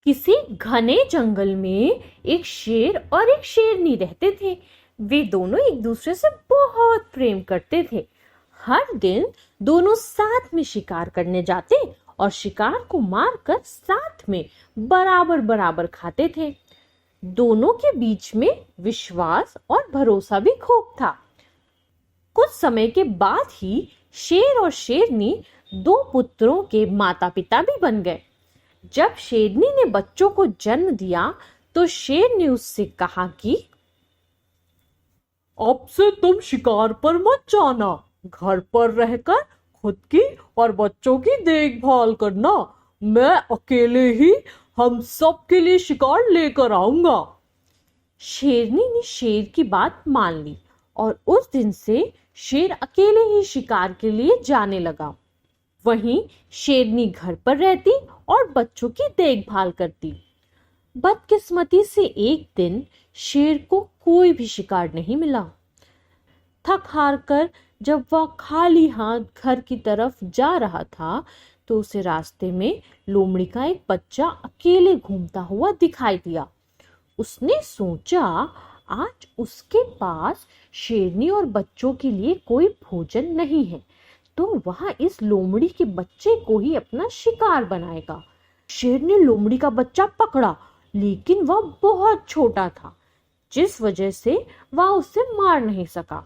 किसी घने जंगल में एक शेर और एक शेरनी रहते थे। वे दोनों एक दूसरे से बहुत प्रेम करते थे। हर दिन दोनों साथ में शिकार करने जाते और शिकार को मारकर साथ में बराबर बराबर खाते थे। दोनों के बीच में विश्वास और भरोसा भी खूब था। कुछ समय के बाद ही शेर और शेरनी दो पुत्रों के माता पिता भी बन गए। जब शेरनी ने बच्चों को जन्म दिया तो शेर ने उससे कहा कि अब से तुम शिकार पर मत जाना, घर पर रहकर खुद की और बच्चों की देखभाल करना। मैं अकेले ही हम सब के लिए शिकार लेकर आऊंगा। शेरनी ने शेर की बात मान ली और उस दिन से शेर अकेले ही शिकार के लिए जाने लगा। वहीं शेरनी घर पर रहती और बच्चों की देखभाल करती। बदकिस्मती से एक दिन शेर को कोई भी शिकार नहीं मिला। थक हार कर जब वह खाली हाथ घर की तरफ जा रहा था तो उसे रास्ते में लोमड़ी का एक बच्चा अकेले घूमता हुआ दिखाई दिया। उसने सोचा आज उसके पास शेरनी और बच्चों के लिए कोई भोजन नहीं है तो वह इस लोमड़ी के बच्चे को ही अपना शिकार बनाएगा। शेर ने लोमड़ी का बच्चा पकड़ा, लेकिन वह बहुत छोटा था, जिस वजह से वह उसे मार नहीं सका।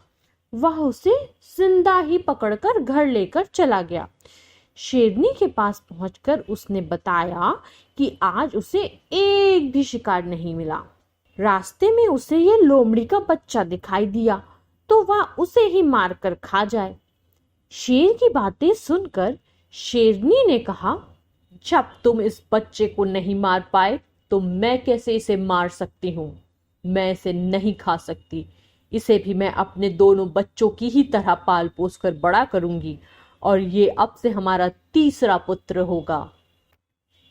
वह उसे जिंदा ही पकड़कर घर लेकर चला गया। शेरनी के पास पहुंचकर उसने बताया कि आज उसे एक भी शिकार नहीं मिला। रास्ते में उसे ये लोमड़ी का बच्चा दिखाई दिया तो वह उसे ही मारकर खा जाए। शेर की बातें सुनकर शेरनी ने कहा, जब तुम इस बच्चे को नहीं मार पाए तो मैं कैसे इसे मार सकती हूँ। मैं इसे नहीं खा सकती। इसे भी मैं अपने दोनों बच्चों की ही तरह पाल पोस कर बड़ा करूंगी और ये अब से हमारा तीसरा पुत्र होगा।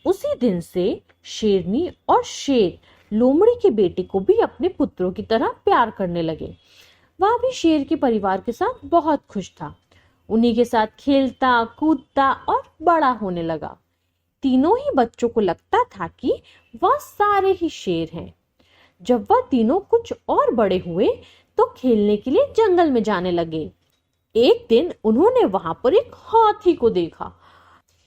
उसी दिन से शेरनी और शेर लोमड़ी के बेटे को भी अपने पुत्रों की तरह प्यार करने लगे। वह भी शेर के परिवार के साथ बहुत खुश था। उन्हीं के साथ खेलता कूदता और बड़ा होने लगा। तीनों ही बच्चों को लगता था कि वह सारे ही शेर हैं। जब वह तीनों कुछ और बड़े हुए तो खेलने के लिए जंगल में जाने लगे। एक दिन उन्होंने वहां पर एक हाथी को देखा।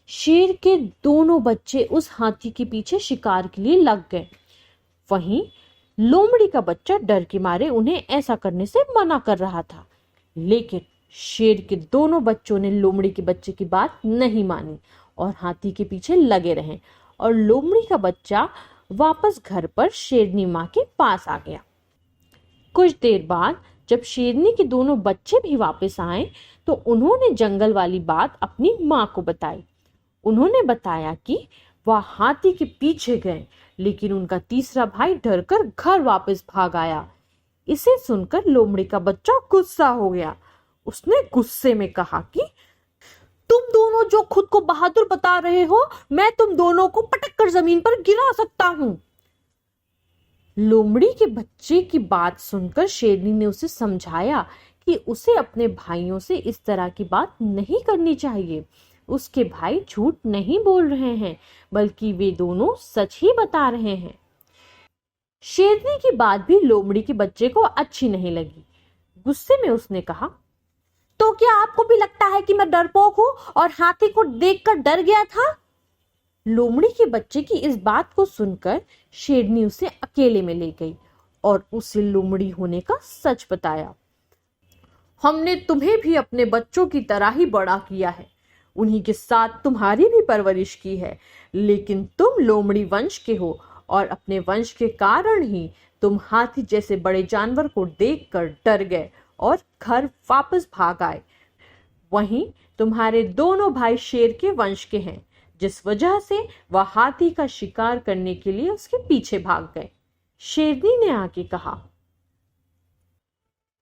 शेर के दोनों बच्चे उस हाथी के पीछे शिकार के लिए लग गए। वहीं लोमड़ी का बच्चा डर के मारे उन्हें ऐसा करने से मना कर रहा था, लेकिन शेर के दोनों बच्चों ने लोमड़ी के बच्चे की बात नहीं मानी और हाथी के पीछे लगे रहे और लोमड़ी का बच्चा वापस घर पर शेरनी माँ के पास आ गया। कुछ देर बाद जब शेरनी के दोनों बच्चे भी वापस आए तो उन्होंने जंगल वाली बात अपनी माँ को बताई। उन्होंने बताया कि वह हाथी के पीछे गए, लेकिन उनका तीसरा भाई डरकर घर वापस भाग आया। इसे सुनकर लोमड़ी का बच्चा गुस्सा हो गया। उसने गुस्से में कहा कि तुम दोनों जो खुद को बहादुर बता रहे हो, मैं तुम दोनों को पटक कर जमीन पर गिरा सकता हूं। लोमड़ी के बच्चे की बात सुनकर शेरनी ने उसे समझाया कि उसे अपने भाइयों से इस तरह की बात नहीं करनी चाहिए। उसके भाई झूठ नहीं बोल रहे हैं, बल्कि वे दोनों सच ही बता रहे हैं। शेरनी की बात भी लोमड़ी के बच्चे को अच्छी नहीं लगी। गुस्से में उसने कहा, तो क्या आपको भी लगता है कि मैं डरपोक हूं और हाथी को देखकर डर गया था? लोमड़ी के बच्चे की इस बात को सुनकर शेरनी उसे अकेले में ले गई और उसे लोमड़ी होने का सच बताया। हमने तुम्हें भी अपने बच्चों की तरह ही बड़ा किया है, उन्हीं के साथ तुम्हारी भी परवरिश की है, लेकिन तुम लोमड़ी वंश के हो और अपने वंश के कारण ही तुम हाथी जैसे बड़े जानवर को देखकर डर गए और घर वापस भाग आए। वहीं तुम्हारे दोनों भाई शेर के वंश के हैं, जिस वजह से वह हाथी का शिकार करने के लिए उसके पीछे भाग गए। शेरनी ने आके कहा,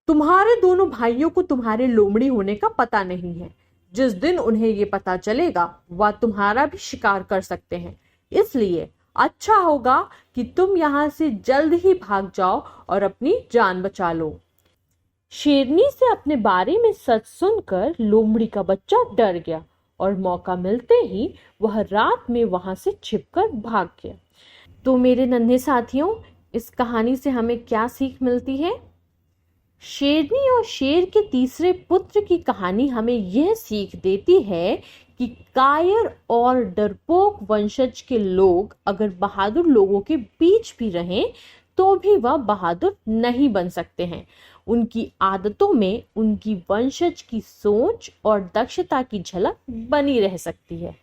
तुम्हारे दोनों भाइयों को तुम्हारे लोमड़ी होने का पता नहीं है। जिस दिन उन्हें ये पता चलेगा वह तुम्हारा भी शिकार कर सकते हैं, इसलिए अच्छा होगा कि तुम यहां से जल्द ही भाग जाओ और अपनी जान बचा लो। शेरनी से अपने बारे में सच सुनकर लोमड़ी का बच्चा डर गया और मौका मिलते ही वह रात में वहां से छिपकर भाग गया। तो मेरे नन्हे साथियों, इस कहानी से हमें क्या सीख मिलती है? शेरनी और शेर के तीसरे पुत्र की कहानी हमें यह सीख देती है कि कायर और डरपोक वंशज के लोग अगर बहादुर लोगों के बीच भी रहें तो भी वह बहादुर नहीं बन सकते हैं। उनकी आदतों में उनकी वंशज की सोच और दक्षता की झलक बनी रह सकती है।